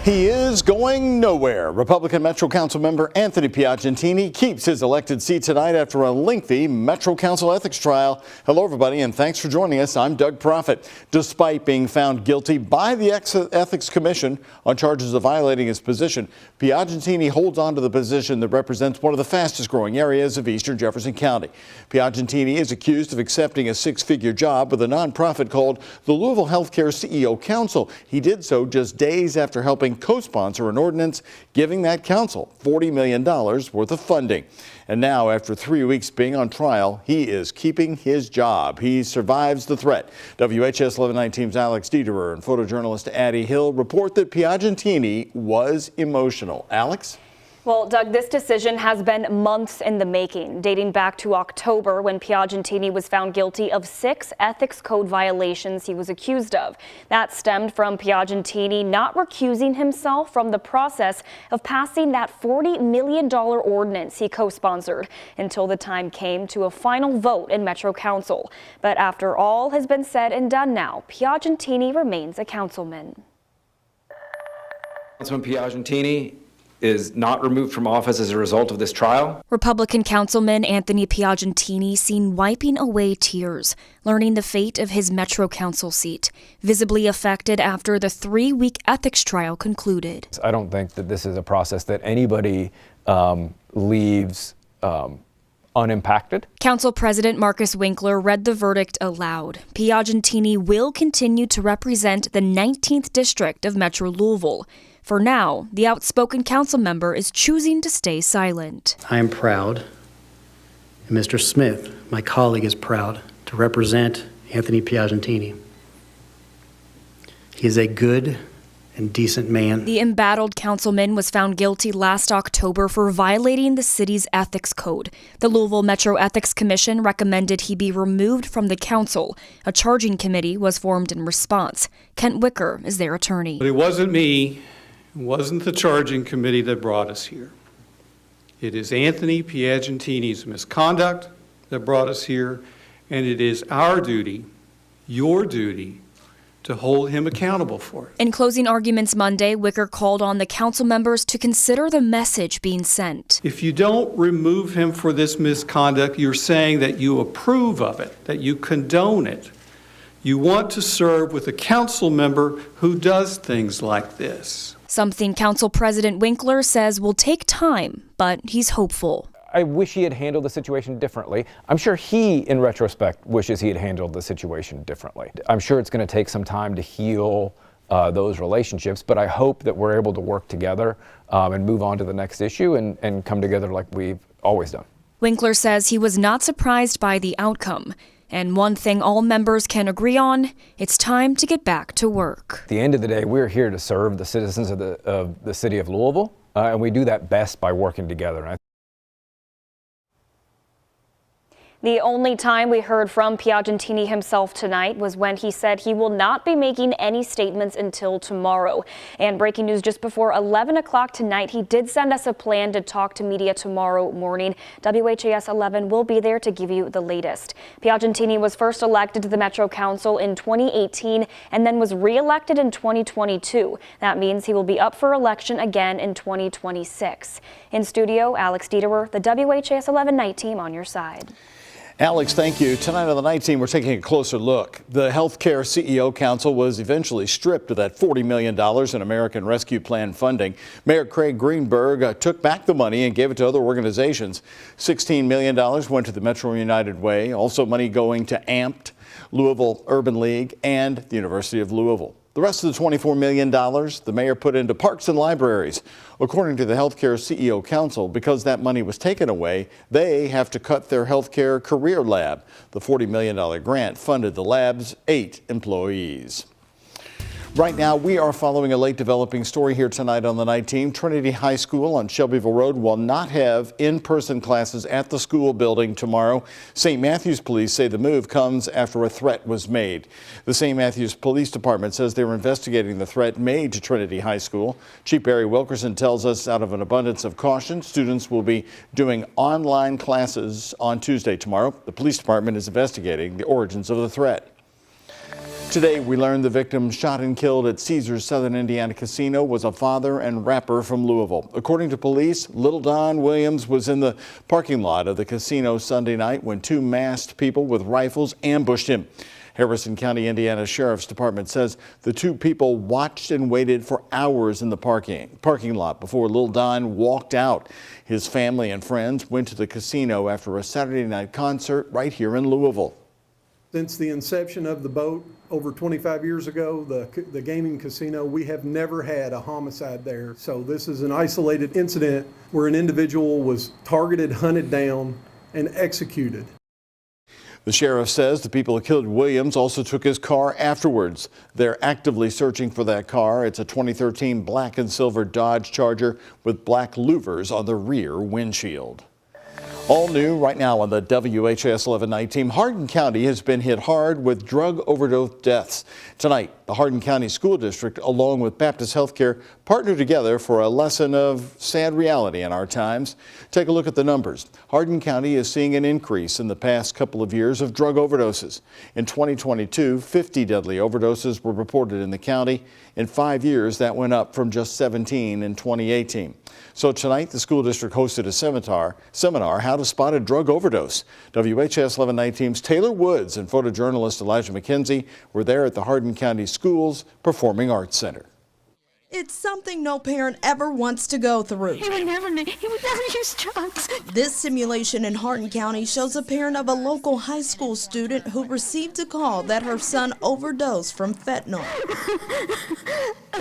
He is going nowhere. Republican Metro Council member Anthony Piagentini keeps his elected seat tonight after a lengthy Metro Council ethics trial. Hello, everybody, and thanks for joining us. I'm Doug Proffitt. Despite being found guilty by the Ethics Commission on charges of violating his position, Piagentini holds on to the position that represents one of the fastest growing areas of eastern Jefferson County. Piagentini is accused of accepting a six-figure job with a nonprofit called the Louisville Healthcare CEO Council. He did so just days after helping co-sponsor an ordinance giving that council $40 million worth of funding. And now, after 3 weeks being on trial, he is keeping his job. He survives the threat. WHAS11 team's Alex Dederer and photojournalist Addie Hill report that Piagentini was emotional. Alex? Well, Doug, this decision has been months in the making, dating back to October when Piagentini was found guilty of 6 ethics code violations he was accused of. That stemmed from Piagentini not recusing himself from the process of passing that $40 million ordinance he co-sponsored until the time came to a final vote in Metro Council. But after all has been said and done now, Piagentini remains a councilman. Councilman Piagentini is not removed from office as a result of this trial. Republican Councilman Anthony Piagentini seen wiping away tears, learning the fate of his Metro Council seat, visibly affected after the 3-week ethics trial concluded. I don't think that this is a process that anybody leaves unimpacted. Council President Marcus Winkler read the verdict aloud. Piagentini will continue to represent the 19th District of Metro Louisville. For now, the outspoken council member is choosing to stay silent. I am proud, and Mr. Smith, my colleague, is proud to represent Anthony Piagentini. He is a good and decent man. The embattled councilman was found guilty last October for violating the city's ethics code. The Louisville Metro Ethics Commission recommended he be removed from the council. A charging committee was formed in response. Kent Wicker is their attorney. But it wasn't me. It wasn't the charging committee that brought us here. It is Anthony Piagentini's misconduct that brought us here, and it is our duty, your duty, to hold him accountable for it. In closing arguments Monday, Wicker called on the council members to consider the message being sent. If you don't remove him for this misconduct, you're saying that you approve of it, that you condone it. You want to serve with a council member who does things like this. Something Council President Winkler says will take time, but he's hopeful. I wish he had handled the situation differently. I'm sure he, in retrospect, wishes he had handled the situation differently. I'm sure it's going to take some time to heal those relationships, but I hope that we're able to work together and move on to the next issue and come together like we've always done. Winkler says he was not surprised by the outcome. And one thing all members can agree on, it's time to get back to work. At the end of the day, we're here to serve the citizens of the city of Louisville, and we do that best by working together. The only time we heard from Piagentini himself tonight was when he said he will not be making any statements until tomorrow. And breaking news just before 11 o'clock tonight, he did send us a plan to talk to media tomorrow morning. WHAS 11 will be there to give you the latest. Piagentini was first elected to the Metro Council in 2018 and then was re-elected in 2022. That means he will be up for election again in 2026. In studio, Alex Dederer, the WHAS 11 night team on your side. Alex, thank you. Tonight on the night team, we're taking a closer look. The Healthcare CEO Council was eventually stripped of that $40 million in American Rescue Plan funding. Mayor Craig Greenberg took back the money and gave it to other organizations. $16 million went to the Metro United Way, also money going to AMPT, Louisville Urban League, and the University of Louisville. The rest of the $24 million the mayor put into parks and libraries. According to the Healthcare CEO Council, because that money was taken away, they have to cut their healthcare career lab. The $40 million grant funded the lab's 8 employees. Right now, we are following a late developing story here tonight on the night team. Trinity High School on Shelbyville Road will not have in-person classes at the school building tomorrow. St. Matthews police say the move comes after a threat was made. The St. Matthews Police Department says they're investigating the threat made to Trinity High School. Chief Barry Wilkerson tells us out of an abundance of caution, students will be doing online classes on Tuesday tomorrow. The police department is investigating the origins of the threat. Today, we learned the victim shot and killed at Caesars Southern Indiana Casino was a father and rapper from Louisville. According to police, Lil Don Williams was in the parking lot of the casino Sunday night when two masked people with rifles ambushed him. Harrison County, Indiana Sheriff's Department says the two people watched and waited for hours in the parking lot before Lil Don walked out. His family and friends went to the casino after a Saturday night concert right here in Louisville. Since the inception of the boat over 25 years ago, the gaming casino, we have never had a homicide there. So this is an isolated incident where an individual was targeted, hunted down, and executed. The sheriff says the people who killed Williams also took his car afterwards. They're actively searching for that car. It's a 2013 black and silver Dodge Charger with black louvers on the rear windshield. All new right now on the WHAS11 night team. Hardin County has been hit hard with drug overdose deaths. Tonight, the Hardin County School District, along with Baptist Healthcare, partnered together for a lesson of sad reality in our times. Take a look at the numbers. Hardin County is seeing an increase in the past couple of years of drug overdoses. In 2022, 50 deadly overdoses were reported in the county. In 5 years, that went up from just 17 in 2018. So tonight, the school district hosted a seminar, How to Spot a Drug Overdose. WHAS 11 Night Team's Taylor Woods and photojournalist Elijah McKenzie were there at the Hardin County Schools Performing Arts Center. It's something no parent ever wants to go through. He would never use drugs. This simulation in Hardin County shows a parent of a local high school student who received a call that her son overdosed from fentanyl.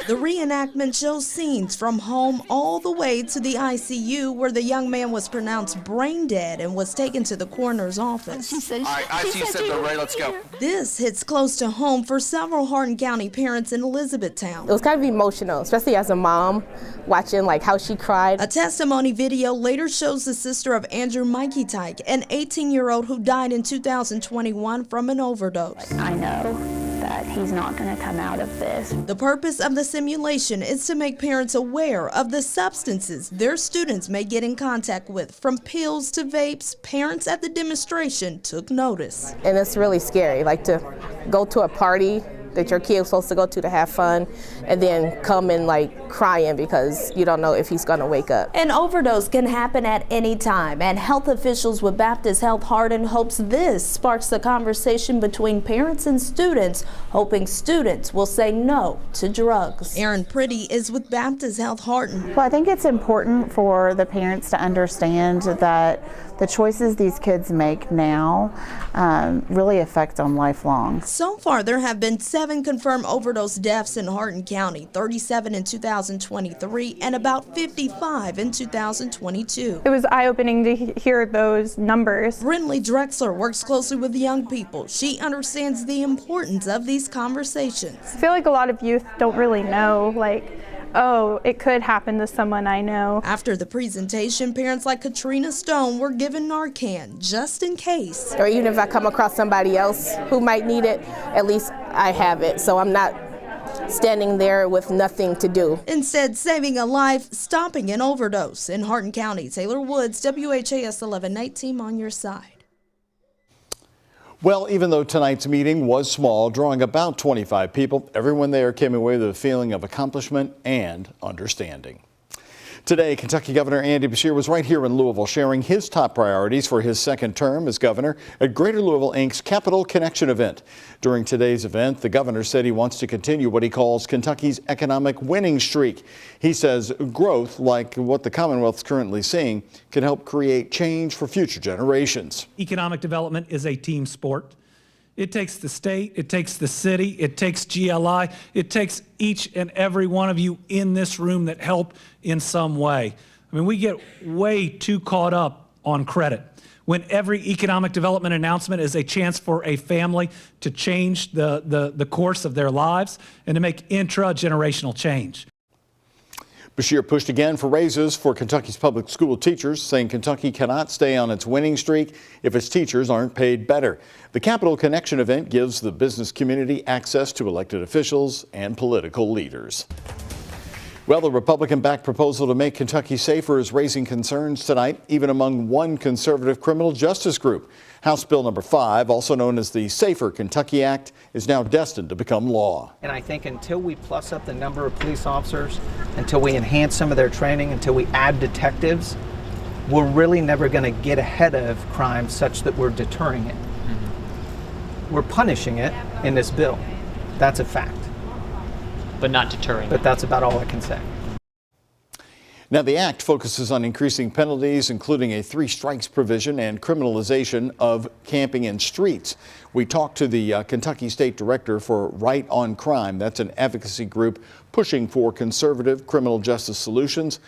The reenactment shows scenes from home all the way to the ICU where the young man was pronounced brain dead and was taken to the coroner's office. All right, ICU said they're ready, let's go. This hits close to home for several Hardin County parents in Elizabethtown. It was kind of emotional, especially as a mom, watching like how she cried. A testimony video later shows the sister of Andrew Mikey Tyke, an 18-year-old who died in 2021 from an overdose. I know that he's not going to come out of this. The purpose of the simulation is to make parents aware of the substances their students may get in contact with. From pills to vapes, parents at the demonstration took notice. And it's really scary, like to go to a party that your kid was supposed to go to have fun, and then come in like crying because you don't know if he's going to wake up. An overdose can happen at any time, and health officials with Baptist Health Hardin hopes this sparks the conversation between parents and students, hoping students will say no to drugs. Erin Pretty is with Baptist Health Hardin. Well, I think it's important for the parents to understand that the choices these kids make now really affect them lifelong. So far, there have been 7 confirmed overdose deaths in Hardin County, 37 in 2023 and about 55 in 2022. It was eye-opening to hear those numbers. Brinley Drexler works closely with young people. She understands the importance of these conversations. I feel like a lot of youth don't really know, like, oh, it could happen to someone I know. After the presentation, parents like Katrina Stone were given Narcan just in case. Or even if I come across somebody else who might need it, at least I have it, so I'm not standing there with nothing to do. Instead, saving a life, stopping an overdose. In Hardin County, Taylor Woods, WHAS 11 Night Team on your side. Well, even though tonight's meeting was small, drawing about 25 people, everyone there came away with a feeling of accomplishment and understanding. Today, Kentucky Governor Andy Beshear was right here in Louisville sharing his top priorities for his second term as governor at Greater Louisville Inc.'s Capital Connection event. During today's event, the governor said he wants to continue what he calls Kentucky's economic winning streak. He says growth, like what the Commonwealth's currently seeing, can help create change for future generations. Economic development is a team sport. It takes the state, it takes the city, it takes GLI, it takes each and every one of you in this room that help in some way. I mean, we get way too caught up on credit when every economic development announcement is a chance for a family to change the course of their lives and to make intra-generational change. Beshear pushed again for raises for Kentucky's public school teachers, saying Kentucky cannot stay on its winning streak if its teachers aren't paid better. The Capital Connection event gives the business community access to elected officials and political leaders. Well, the Republican-backed proposal to make Kentucky safer is raising concerns tonight, even among one conservative criminal justice group. House Bill number 5, also known as the Safer Kentucky Act, is now destined to become law. And I think until we plus up the number of police officers, until we enhance some of their training, until we add detectives, we're really never going to get ahead of crime such that we're deterring it. We're punishing it in this bill. That's a fact. But not deterring. But that's about all I can say. Now, the act focuses on increasing penalties, including a 3 strikes provision and criminalization of camping in streets. We talked to the Kentucky State Director for Right on Crime. That's an advocacy group pushing for conservative criminal justice solutions.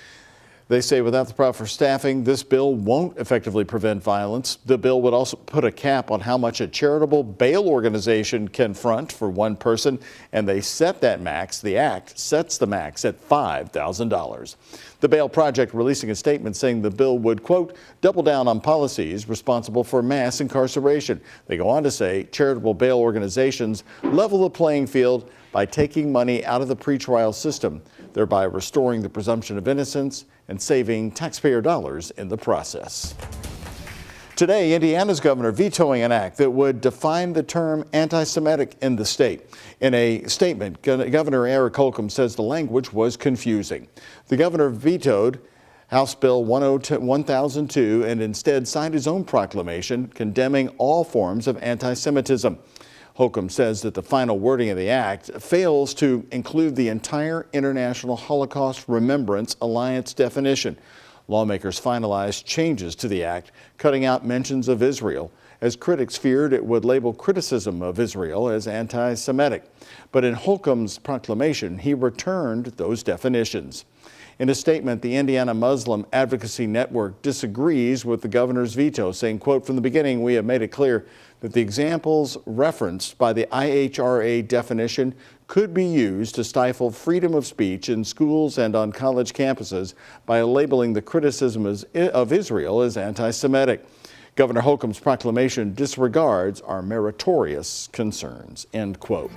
They say without the proper staffing, this bill won't effectively prevent violence. The bill would also put a cap on how much a charitable bail organization can front for one person, and they set that max. The act sets the max at $5,000. The Bail Project releasing a statement saying the bill would, quote, double down on policies responsible for mass incarceration. They go on to say charitable bail organizations level the playing field by taking money out of the pretrial system, thereby restoring the presumption of innocence and saving taxpayer dollars in the process. Today, Indiana's governor vetoing an act that would define the term anti-Semitic in the state. In a statement, Governor Eric Holcomb says the language was confusing. The governor vetoed House Bill 1002 and instead signed his own proclamation condemning all forms of anti-Semitism. Holcomb says that the final wording of the act fails to include the entire International Holocaust Remembrance Alliance definition. Lawmakers finalized changes to the act, cutting out mentions of Israel, as critics feared it would label criticism of Israel as anti-Semitic. But in Holcomb's proclamation, he returned those definitions. In a statement, the Indiana Muslim Advocacy Network disagrees with the governor's veto, saying, quote, from the beginning, we have made it clear that the examples referenced by the IHRA definition could be used to stifle freedom of speech in schools and on college campuses by labeling the criticism of Israel as anti-Semitic. Governor Holcomb's proclamation disregards our meritorious concerns, end quote.